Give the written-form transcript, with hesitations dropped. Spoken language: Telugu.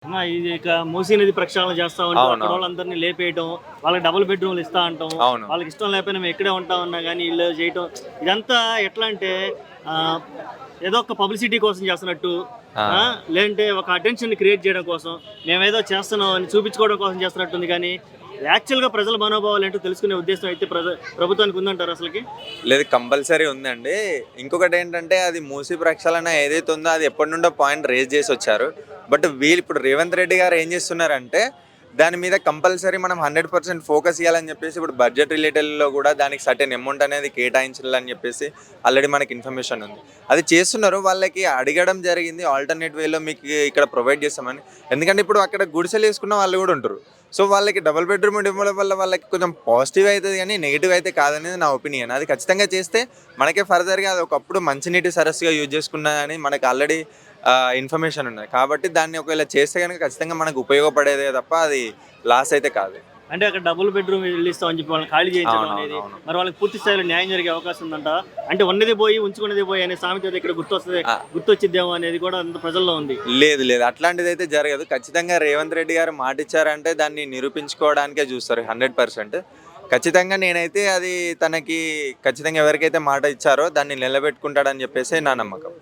ఇది ఇక మూసీ నది ప్రక్షాళన చేస్తా ఉంటాం, అక్కడ అవునవును. వాళ్ళందరినీ లేపేయటం, వాళ్ళకి డబుల్ బెడ్రూమ్లు ఇస్తా అంటాం, అవును. వాళ్ళకి ఇష్టం లేకపోయినా మేము ఇక్కడే ఉంటామన్నా కానీ ఇల్లు చేయటం, ఇదంతా ఎట్లా అంటే ఆ, ఏదో ఒక పబ్లిసిటీ కోసం చేస్తున్నట్టు, ఆ! లేదంటే ఒక అటెన్షన్ క్రియేట్ చేయడం కోసం మేమేదో చేస్తున్నాం అని చూపించుకోవడం కోసం చేస్తున్నట్టుంది. కానీ యాక్చువల్గా ప్రజల మనోభావాలు ఏంటో తెలుసుకునే ఉద్దేశం అయితే ప్రభుత్వానికి ఉందంటారు అసలుకి. లేదు, కంపల్సరీ ఉందండి. ఇంకొకటేంటంటే అది మూసీ ప్రక్షాళన ఏదైతే ఉందో అది ఎప్పటి నుండో పాయింట్ రేజ్ చేసి వచ్చారు. బట్ వీళ్ళు ఇప్పుడు రేవంత్ రెడ్డి గారు ఏం చేస్తున్నారంటే దాని మీద కంపల్సరీ మనం 100% ఫోకస్ ఇవ్వాలని చెప్పేసి ఇప్పుడు బడ్జెట్ రిలేటెడ్లో కూడా దానికి సర్టెన్ అమౌంట్ అనేది కేటాయించాలని చెప్పేసి ఆల్రెడీ మనకి ఇన్ఫర్మేషన్ ఉంది. అది చేస్తున్నారు. వాళ్ళకి అడగడం జరిగింది ఆల్టర్నేట్ వేలో మీకు ఇక్కడ ప్రొవైడ్ చేస్తామని. ఎందుకంటే ఇప్పుడు అక్కడ గుడిసెలు వేసుకున్న వాళ్ళు కూడా ఉంటారు. సో వాళ్ళకి డబుల్ బెడ్రూమ్ ఇవ్వడం వల్ల వాళ్ళకి కొంచెం పాజిటివ్ అవుతుంది కానీ నెగిటివ్ అయితే కాదనేది నా ఒపీనియన్. అది ఖచ్చితంగా చేస్తే మనకే ఫర్దర్గా అది ఒకప్పుడు మంచినీటి సరస్సుగా యూజ్ చేసుకున్నదని మనకు ఆల్రెడీ ఇన్ఫర్మేషన్ ఉన్నది. కాబట్టి దాన్ని ఒకవేళ చేస్తే కనుక ఖచ్చితంగా మనకు ఉపయోగపడేదే తప్ప అది లాస్ అయితే కాదు. అంటే అక్కడ డబుల్ బెడ్రూమ్ ఇల్లు ఇస్తామని చెప్పి వాళ్ళని ఖాళీ చేయించడం అనేది అవునవును. మరి వాళ్ళకి పూర్తి స్థాయిలో న్యాయం జరిగే అవకాశం ఉందంట. అంటే ఉన్నది పోయి ఉంచుకునేది పోయి అనే సామెత ఇక్కడ గుర్తొచ్చిద్దేమో అనేది కూడా అంత ప్రజల్లో ఉంది. లేదు లేదు, అట్లాంటిది అయితే జరగదు. ఖచ్చితంగా రేవంత్ రెడ్డి గారు మాట ఇచ్చారంటే దాన్ని నిరూపించుకోవడానికే చూస్తారు 100%. ఖచ్చితంగా నేనైతే అది తనకి ఖచ్చితంగా ఎవరికైతే మాట ఇచ్చారో దాన్ని నిలబెట్టుకుంటాడని చెప్పేసి నా నమ్మకం.